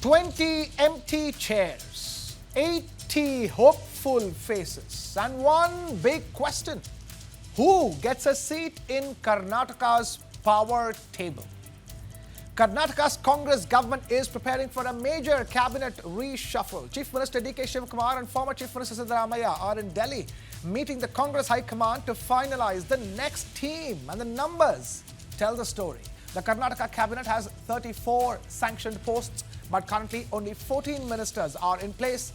20 empty chairs, 80 hopeful faces, and one big question. Who gets a seat in Karnataka's power table? Karnataka's Congress government is preparing for a major cabinet reshuffle. Chief Minister D.K. Shivakumar and former Chief Minister Siddaramaiah are in Delhi meeting the Congress High Command to finalize the next team, and the numbers tell the story. The Karnataka cabinet has 34 sanctioned posts, but currently only 14 ministers are in place.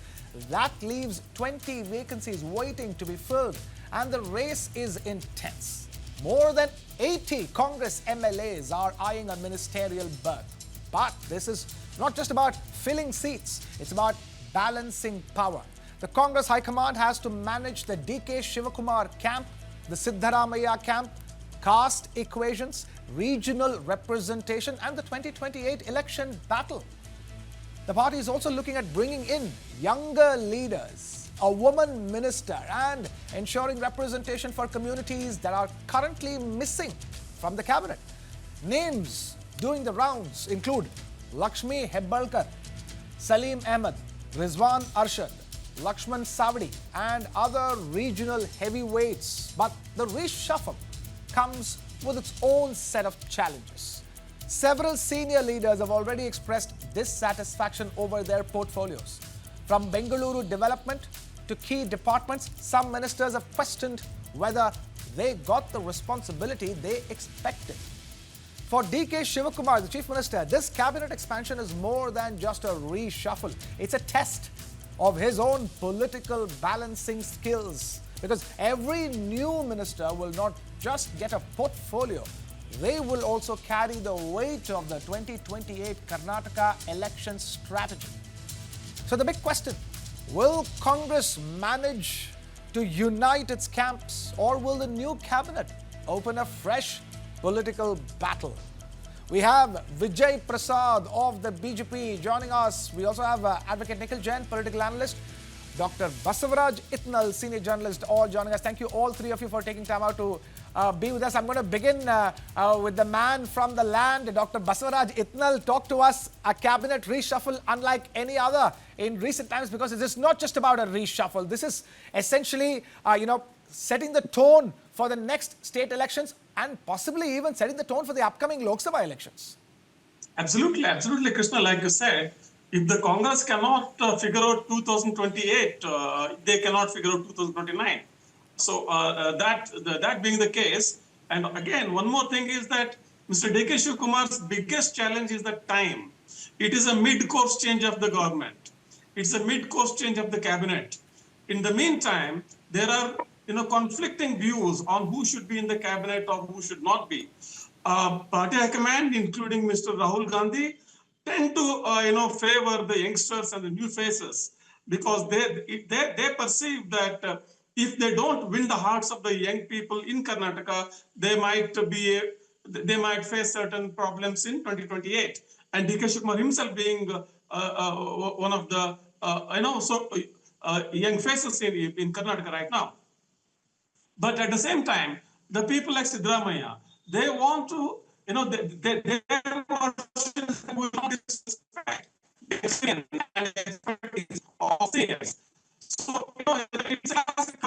That leaves 20 vacancies waiting to be filled, and the race is intense. More than 80 Congress MLAs are eyeing a ministerial berth. But this is not just about filling seats, it's about balancing power. The Congress High Command has to manage the D.K. Shivakumar camp, the Siddaramaiah camp, caste equations, regional representation, and the 2028 election battle. The party is also looking at bringing in younger leaders, a woman minister, and ensuring representation for communities that are currently missing from the cabinet. Names doing the rounds include Lakshmi Hebbalkar, Salim Ahmed, Rizwan Arshad, Lakshman Savdi, and other regional heavyweights. But the reshuffle comes with its own set of challenges. Several senior leaders have already expressed dissatisfaction over their portfolios. From Bengaluru development to key departments, some ministers have questioned whether they got the responsibility they expected. For D.K. Shivakumar, the Chief Minister, this cabinet expansion is more than just a reshuffle. It's a test of his own political balancing skills. Because every new minister will not just get a portfolio, they will also carry the weight of the 2028 Karnataka election strategy. So the big question, will Congress manage to unite its camps, or will the new cabinet open a fresh political battle? We have Vijay Prasad of the BJP joining us. We also have Advocate Nikhil Jain, political analyst, Dr. Basavaraj Itnal, senior journalist, all joining us. Thank you, all three of you, for taking time out to be with us. I'm going to begin with the man from the land, Dr. Basavaraj Itnal. Talk to us, a cabinet reshuffle unlike any other in recent times, because it is not just about a reshuffle. This is essentially, setting the tone for the next state elections and possibly even setting the tone for the upcoming Lok Sabha elections. Absolutely, Krishna. Like you said, if the Congress cannot figure out 2028, they cannot figure out 2029. So that being the case, and again, one more thing is that Mr. D.K. Shivkumar's biggest challenge is the time. It is a mid-course change of the government. It's a mid-course change of the cabinet. In the meantime, there are conflicting views on who should be in the cabinet or who should not be. Party high command, including Mr. Rahul Gandhi, tend to favor the youngsters and the new faces, because they perceive that if they don't win the hearts of the young people in Karnataka, they might face certain problems in 2028. And D.K. Shivakumar himself being one of the young faces in Karnataka right now. But at the same time, the people like Siddaramaiah, they want to, their versions will not disrespect the experience and the expertise of seniors. So, it's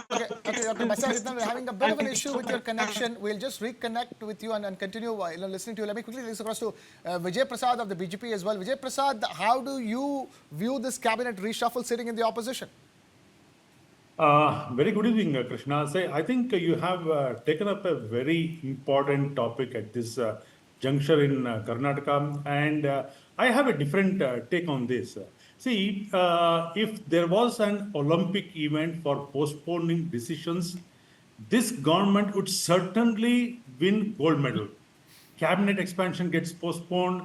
Okay, Dr. Basavaraj, we're having a bit of an issue with your connection. We'll just reconnect with you and continue listening to you. Let me quickly listen across to Vijay Prasad of the BJP as well. Vijay Prasad, how do you view this cabinet reshuffle sitting in the opposition? Very good evening, Krishna. I think you have taken up a very important topic at this juncture in Karnataka, and I have a different take on this. If there was an Olympic event for postponing decisions, this government would certainly win gold medal. Cabinet expansion gets postponed,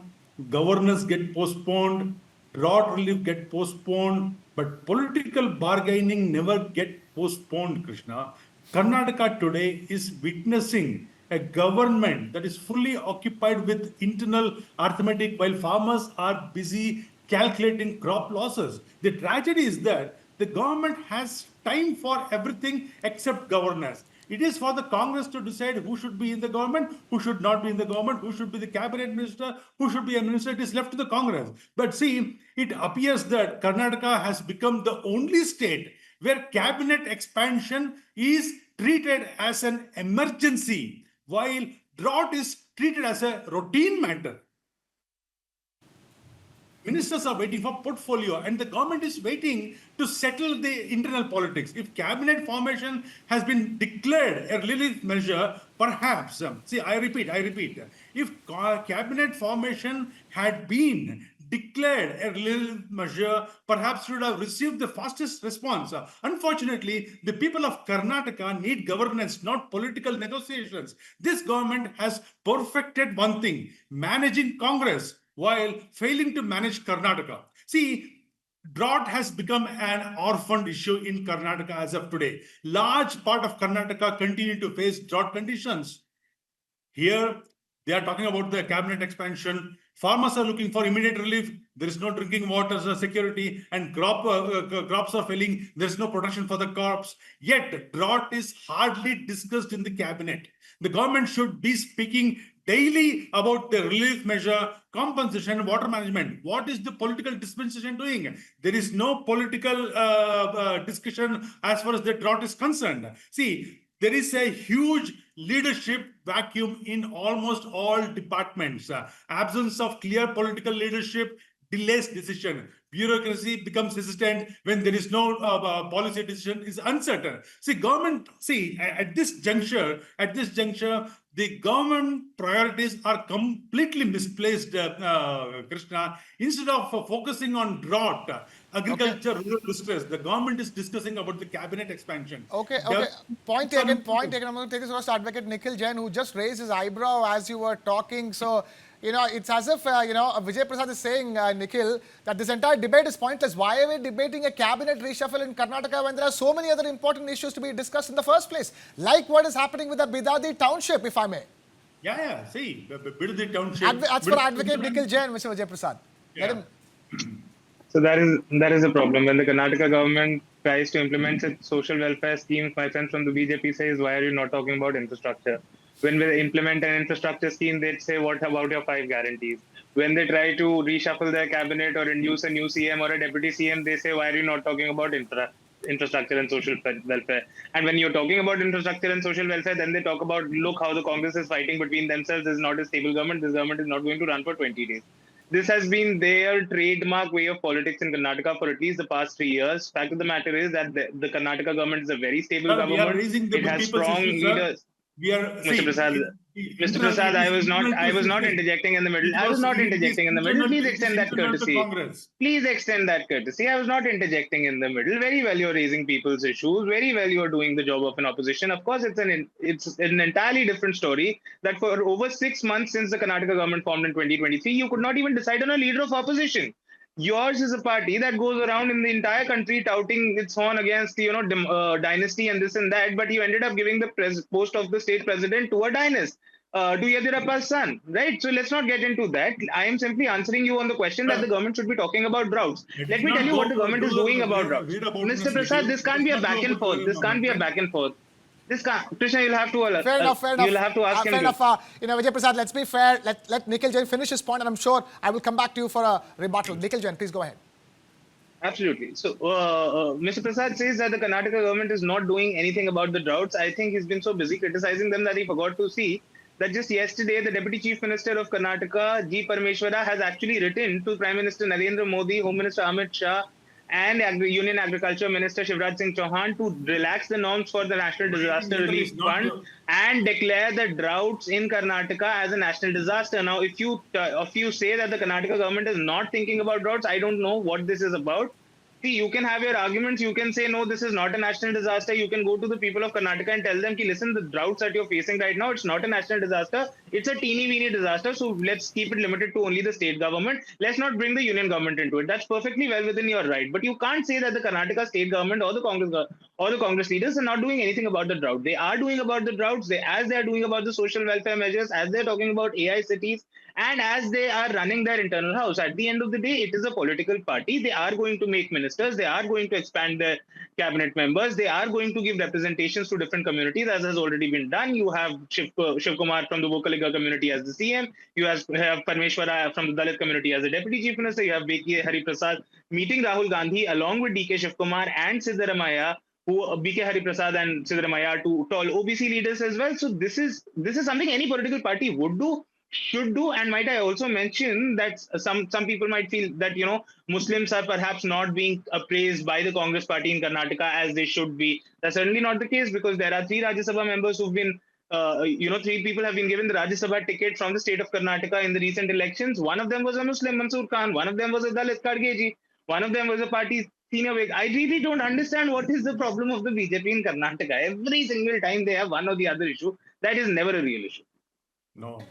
governance get postponed, drought relief get postponed, but political bargaining never get postponed, Krishna. Karnataka today is witnessing a government that is fully occupied with internal arithmetic while farmers are busy calculating crop losses. The tragedy is that the government has time for everything except governance. It is for the Congress to decide who should be in the government, who should not be in the government, who should be the cabinet minister, who should be a minister. It is left to the Congress. But see, it appears that Karnataka has become the only state where cabinet expansion is treated as an emergency, while drought is treated as a routine matter. Ministers are waiting for portfolio and the government is waiting to settle the internal politics. If cabinet formation has been declared a relief measure, perhaps, see, I repeat, if cabinet formation had been declared a relief measure, perhaps should have received the fastest response. Unfortunately, the people of Karnataka need governance, not political negotiations. This government has perfected one thing, managing Congress, while failing to manage Karnataka. See, drought has become an orphaned issue in Karnataka as of today. Large part of Karnataka continue to face drought conditions. Here, they are talking about the cabinet expansion. Farmers are looking for immediate relief. There is no drinking water security, and crops are failing. There is no protection for the crops. Yet, drought is hardly discussed in the cabinet. The government should be speaking daily about the relief measure, compensation, water management. What is the political dispensation doing? There is no political discussion as far as the drought is concerned. See, there is a huge leadership vacuum in almost all departments. Absence of clear political leadership delays decision. Bureaucracy becomes resistant when there is no policy decision is uncertain. See, at this juncture, the government priorities are completely misplaced, Krishna. Instead of focusing on drought, agriculture, rural distress, the government is discussing about the cabinet expansion. Okay. Point taken. I'm going to take this first Advocate Nikhil Jain, who just raised his eyebrow as you were talking. So, it's as if, Vijay Prasad is saying, Nikhil, that this entire debate is pointless. Why are we debating a cabinet reshuffle in Karnataka when there are so many other important issues to be discussed in the first place? Like what is happening with the Bidadi township, if I may. Yeah. See, Bidadi township. As for Advocate Nikhil Jain, Mr. Vijay Prasad. Yeah. So that is a problem. When the Karnataka government tries to implement its social welfare schemes, my friends from the BJP says, why are you not talking about infrastructure? When they implement an infrastructure scheme, they'd say, what about your 5 guarantees? When they try to reshuffle their cabinet or induce a new CM or a deputy CM, they say, why are you not talking about infrastructure and social welfare? And when you're talking about infrastructure and social welfare, then they talk about, look how the Congress is fighting between themselves. This is not a stable government. This government is not going to run for 20 days. This has been their trademark way of politics in Karnataka for at least the past 3 years. Fact of the matter is that the Karnataka government is a very stable government. It has strong leaders. Mr. Prasad, I was not interjecting in the middle. I was not interjecting in the middle. Please extend that courtesy. Please extend that courtesy. I was not interjecting in the middle. Very well, you're raising people's issues. Very well, you're doing the job of an opposition. Of course, it's an entirely different story that for over 6 months since the Karnataka government formed in 2023, you could not even decide on a leader of opposition. Yours is a party that goes around in the entire country touting its horn against dynasty and this and that, but you ended up giving the post of the state president to a dynast, to Yediyurappa's son, right? So let's not get into that. I am simply answering you on the question that the government should be talking about droughts. Let me tell you what the government is doing about droughts. Mr. Prasad, this can't be a back and forth. Krishna, you'll have to fair enough. You'll have to ask him. Fair enough. Vijay Prasad, let's be fair. Let Nikhil Jain finish his point, and I'm sure I will come back to you for a rebuttal. Nikhil Jain, please go ahead. Absolutely. So, Mr. Prasad says that the Karnataka government is not doing anything about the droughts. I think he's been so busy criticizing them that he forgot to see that just yesterday, the Deputy Chief Minister of Karnataka, G. Parameswara, has actually written to Prime Minister Narendra Modi, Home Minister Amit Shah, and Union Agriculture Minister Shivraj Singh Chauhan to relax the norms for the National Disaster Relief Fund and declare the droughts in Karnataka as a national disaster. Now, if you say that the Karnataka government is not thinking about droughts, I don't know what this is about. See, you can have your arguments. You can say, no, this is not a national disaster. You can go to the people of Karnataka and tell them, listen, the droughts that you're facing right now, it's not a national disaster. It's a teeny weeny disaster. So let's keep it limited to only the state government. Let's not bring the union government into it. That's perfectly well within your right. But you can't say that the Karnataka state government or the Congress leaders are not doing anything about the drought. They are doing about the droughts. As they are doing about the social welfare measures, as they're talking about AI cities, and as they are running their internal house. At the end of the day, it is a political party. They are going to make ministers. They are going to expand their cabinet members. They are going to give representations to different communities, as has already been done. You have Shivakumar from the Vocaliga community as the CM. You have Parmeshwara from the Dalit community as the Deputy Chief Minister. You have B.K. Hari Prasad meeting Rahul Gandhi along with D.K. Shivakumar and Siddaramaiah, who B.K. Hari Prasad and Siddaramaiah are two tall OBC leaders as well. So this is something any political party would do, should do. And might I also mention that some people might feel that Muslims are perhaps not being appraised by the Congress party in Karnataka as they should be. That's certainly not the case, because there are 3 Rajya Sabha members who've been 3 people have been given the Rajya Sabha ticket from the state of Karnataka in the recent elections. One of them was a Muslim, Mansoor Khan. One of them was a Dalit, Khargeji. One of them was a party senior wing. I really don't understand what is the problem of the BJP in Karnataka. Every single time they have one or the other issue, that is never a real issue. No.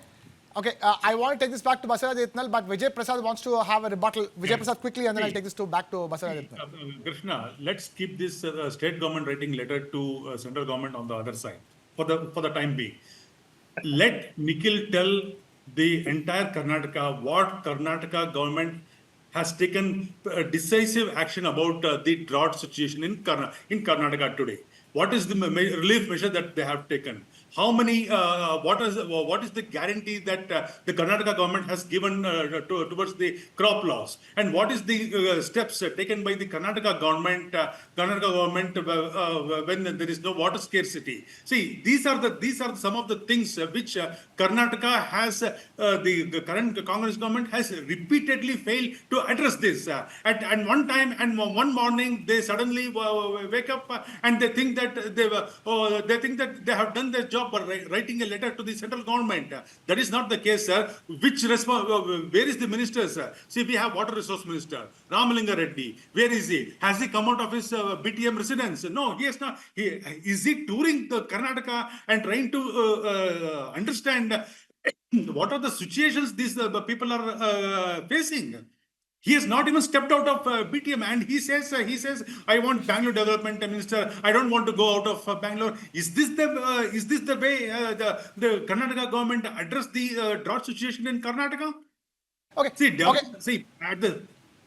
Okay, I want to take this back to Basaraj Itnal, but Vijay Prasad wants to have a rebuttal. Vijay Prasad quickly, and then I'll take this back to Basaraj Itnal. Krishna, let's keep this state government writing letter to central government on the other side for the time being. Let Nikhil tell the entire Karnataka what Karnataka government has taken decisive action about the drought situation in Karnataka today. What is the relief measure that they have taken? How many? What is the guarantee that the Karnataka government has given towards the crop loss? And what is the steps taken by the Karnataka government? When there is no water scarcity. See, these are some of the things which Karnataka has. The current Congress government has repeatedly failed to address this. At one time and one morning, they suddenly wake up and they think that they have done their job by writing a letter to the central government. That is not the case, sir. Where is the minister, sir? See, we have water resource minister, Ramalinga Reddy. Where is he? Has he come out of his BTM residence? No, he is not. Is he touring the Karnataka and trying to understand what are the situations these people are facing? He has not even stepped out of BTM, and he says, I want Bangalore Development Minister. I don't want to go out of Bangalore. Is this the way the Karnataka government address the drought situation in Karnataka? Okay. See, at the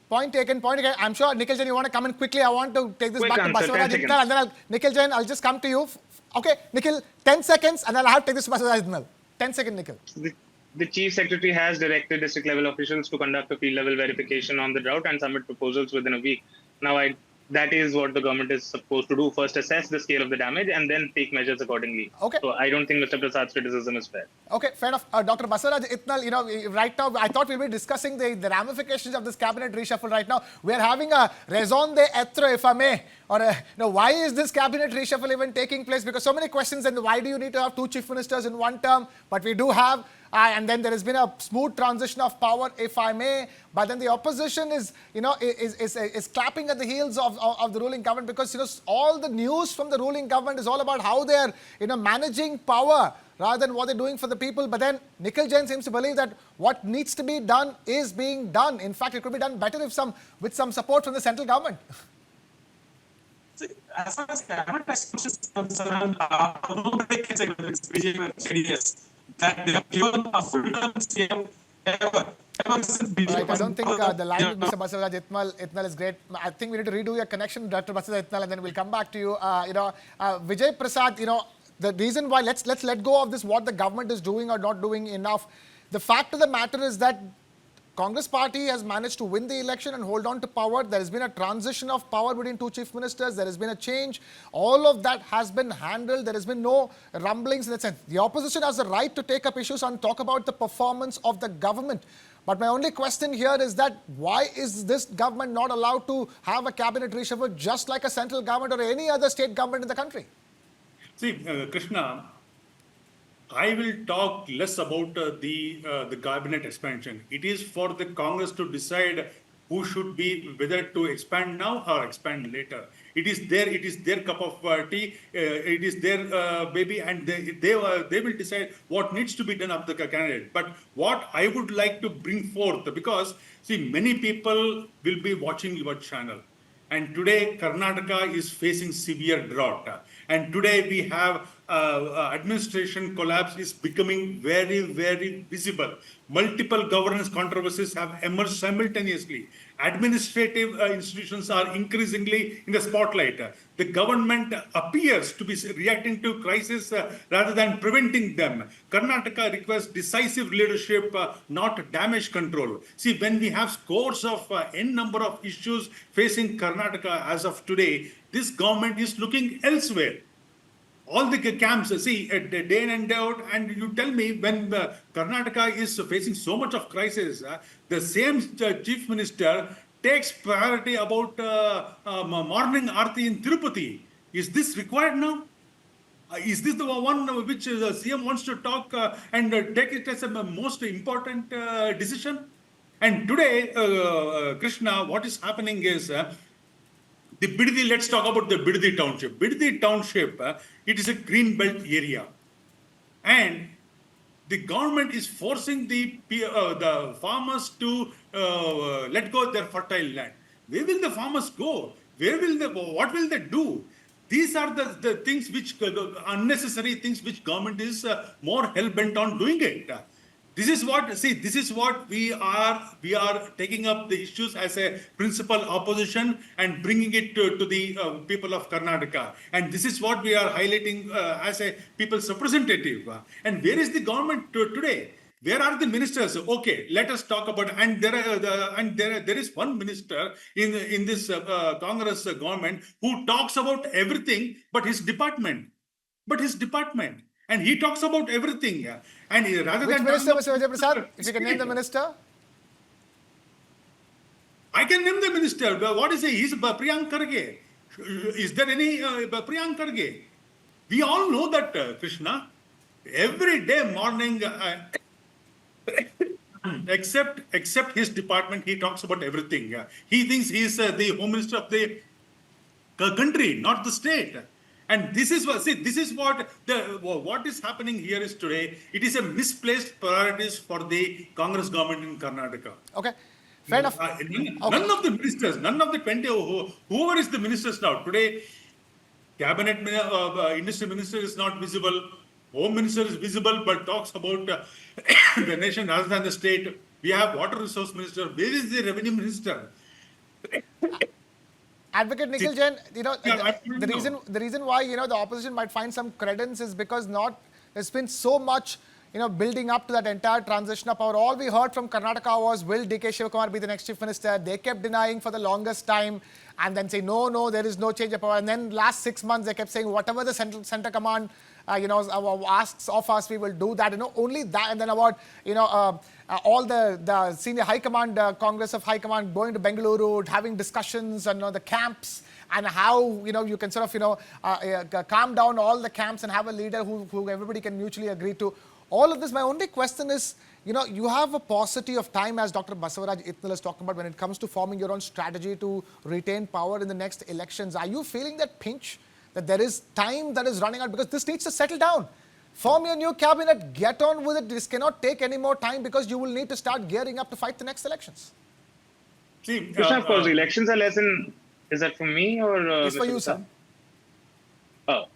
point taken. I'm sure Nikhil Jain, you want to come in quickly. I want to take this Quick back answer, to Basaraj 10 Itnal, and then Nikhil Jain, I'll just come to you. Okay, Nikhil, 10 seconds, and then I'll have to take this to Basaraj Itnal. 10 seconds, Nikhil. The Chief Secretary has directed district level officials to conduct a field level verification on the drought and submit proposals within a week. Now, that is what the government is supposed to do. First, assess the scale of the damage and then take measures accordingly. Okay. So I don't think Mr. Prasad's criticism is fair. Okay, fair enough. Dr. Basaraj Itnal, right now, I thought we'll be discussing the ramifications of this cabinet reshuffle right now. We're having a raison d'etre, if I may. Or, why is this cabinet reshuffle even taking place? Because so many questions, and why do you need to have 2 chief ministers in one term? But we do have, and then there has been a smooth transition of power, if I may. But then the opposition is clapping at the heels of the ruling government, because all the news from the ruling government is all about how they are managing power rather than what they're doing for the people. But then Nikhil Jain seems to believe that what needs to be done is being done. In fact, it could be done better with some support from the central government. See, as far as cabinet expansion is concerned, nobody can say whether it's BJP or JDS that they have given a full-term CM ever since BJP. Right, I don't think the line with Mr. Basaraj Itnal is great. I think we need to redo your connection, Dr. Basaraj Itnal, and then we'll come back to you. Vijay Prasad, the reason why, let's let go of this, what the government is doing or not doing enough. The fact of the matter is that Congress party has managed to win the election and hold on to power. There has been a transition of power between 2 chief ministers. There has been a change. All of that has been handled. There has been no rumblings in that sense. The opposition has the right to take up issues and talk about the performance of the government. But my only question here is that why is this government not allowed to have a cabinet reshuffle just like a central government or any other state government in the country? See, Krishna, I will talk less about the cabinet expansion. It is for the Congress to decide who should be whether to expand now or expand later. It is their cup of tea. It is their baby, and they will decide what needs to be done of the candidate. But what I would like to bring forth, because see, many people will be watching your channel. And today, Karnataka is facing severe drought. And today we have administration collapse is becoming very, very visible. Multiple governance controversies have emerged simultaneously. Administrative institutions are increasingly in the spotlight. The government appears to be reacting to crisis rather than preventing them. Karnataka requires decisive leadership, not damage control. See, when we have scores of n number of issues facing Karnataka as of today, this government is looking elsewhere. All the camps, see, day in and day out, and you tell me when Karnataka is facing so much of crisis, the same chief minister takes priority about morning aarti in Tirupati. Is this required now? Is this the one which the CM wants to talk and take it as a most important decision? And today, Krishna, what is happening is the Biddi, let's talk about the Biddi township. Biddi township, it is a green belt area. And the government is forcing the farmers to let go of their fertile land. Where will the farmers go? What will they do? These are the things which, unnecessary things which government is more hell-bent on doing it. This is what we are taking up the issues as a principal opposition and bringing it to the people of Karnataka. And this is what we are highlighting as a people's representative. And where is the government today? Where are the ministers? Okay, let us talk about. And there is one minister in this Congress government who talks about everything, but his department. And he talks about everything. And rather Which than minister, Mr. Vijay Prasad? If you can name the minister. I can name the minister. What is he? He's Priyank Kharge. Is there any Priyank Kharge? We all know that, Krishna. Every day morning, except his department, he talks about everything. He thinks he is the home minister of the country, not the state. And this is what is happening here is today. It is a misplaced priorities for the Congress government in Karnataka. Okay, fair enough. None of the ministers, none of the 20, whoever is the ministers now today, cabinet industry minister is not visible. Home minister is visible, but talks about the nation rather than the state. We have water resource minister. Where is the revenue minister? Advocate Nikhil Jain, the reason why the opposition might find some credence is because there's been so much building up to that entire transition of power. All we heard from Karnataka was, will D.K. Shivakumar be the next chief minister? They kept denying for the longest time and then say, no, there is no change of power. And then last 6 months, they kept saying, whatever the center command asks of us, we will do that. Only that. And then about, all the senior high command, Congress of High Command going to Bengaluru, having discussions on the camps and how, you can sort of, calm down all the camps and have a leader who everybody can mutually agree to. All of this, my only question is, you have a paucity of time, as Dr. Basavaraj Itnal is talking about, when it comes to forming your own strategy to retain power in the next elections. Are you feeling that pinch, that there is time that is running out? Because this needs to settle down. Form your new cabinet, get on with it. This cannot take any more time because you will need to start gearing up to fight the next elections. See, Krishna, of course, elections are less in. Is that for me or? It's for you, sir. Oh.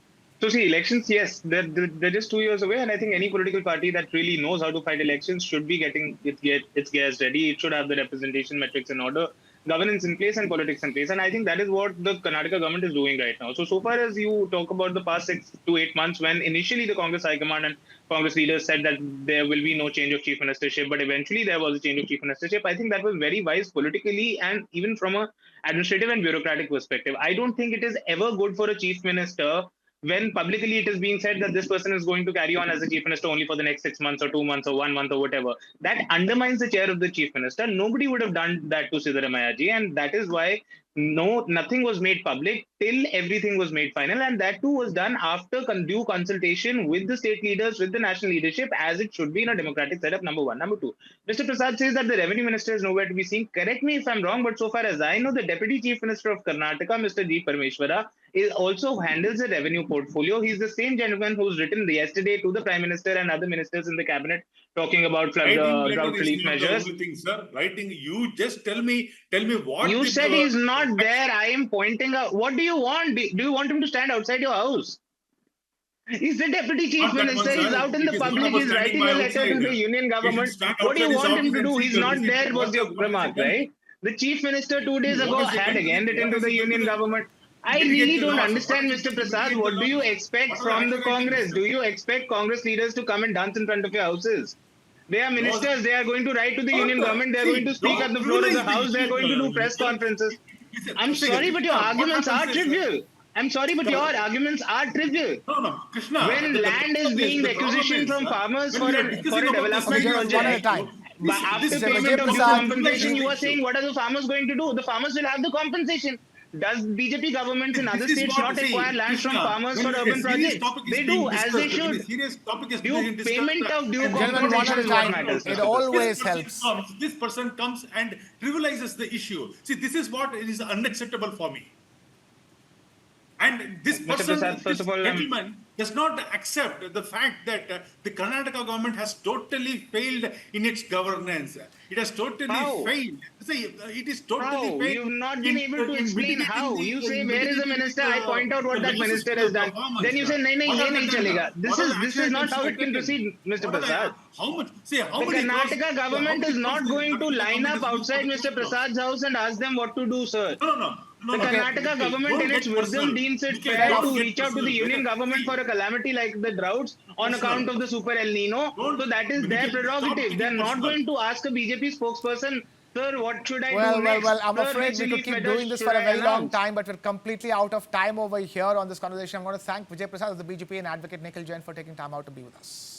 So see, elections, yes, they're just 2 years away, and I think any political party that really knows how to fight elections should be getting its gears ready. It should have the representation metrics in order, governance in place, and politics in place. And I think that is what the Karnataka government is doing right now. So far as you talk about the past 6 to 8 months, when initially the Congress High Command and Congress leaders said that there will be no change of chief ministership, but eventually there was a change of chief ministership, I think that was very wise politically and even from a administrative and bureaucratic perspective. I don't think it is ever good for a chief minister when publicly it is being said that this person is going to carry on as a chief minister only for the next 6 months or 2 months or 1 month or whatever. That undermines the chair of the chief minister. Nobody would have done that to Siddaramaiah ji, and that is why nothing was made public till everything was made final, and that too was done after due consultation with the state leaders, with the national leadership, as it should be in a democratic setup. Number one. Number two, Mr. Prasad says that the revenue minister is nowhere to be seen. Correct me if I'm wrong, but so far as I know, the deputy chief minister of Karnataka, Mr. G. Parmeshwara, also handles the revenue portfolio. He's the same gentleman who's written yesterday to the prime minister and other ministers in the cabinet talking about flood drought relief measures. Writing, you just tell me what you said he's not there. I am pointing out. What do you want? Do you want him to stand outside your house? He's the deputy chief minister. He's out in the public. He's writing a letter to the union government. What do you want him to do? He's not there, was your remark, right? The chief minister 2 days ago had again written to the union government. I really don't understand, Mr. Prasad. What do you expect from the Congress? Do you expect Congress leaders to come and dance in front of your houses? They are ministers. They are going to write to the union government. They are going to speak at the floor of the house. They are going to do press conferences. I'm sorry, but your arguments are trivial. I'm sorry, but your arguments are trivial. No, Krishna. When land is being acquisition from farmers for a development project, after payment of due compensation, you are saying, what are the farmers going to do? The farmers will have the compensation. Does BJP governments in other states not acquire land from farmers for urban projects? They do, as they should. Payment of due compensation is what matters. It always helps. This person comes and trivializes the issue. See, this is what is unacceptable for me. And this person, this gentleman, does not accept the fact that the Karnataka government has totally failed in its governance. It has totally failed. See, it is totally failed. You've not been able to explain how. You say, where is the minister? I point out what that minister has done. Then you say, nahi chalega. This is not how it can proceed, Mr. Prasad. The Karnataka government is not going to line up outside Mr. Prasad's house and ask them what to do, sir. The Karnataka government in its wisdom deems it fair to reach out to the union government for a calamity like the droughts on account of the super El Nino. So that is their prerogative. They are not going to ask a BJP spokesperson, sir, what should I do next? Well, I'm afraid we could keep doing this for a very long time, but we're completely out of time over here on this conversation. I'm going to thank Vijay Prasad of the BJP and Advocate Nikhil Jain for taking time out to be with us.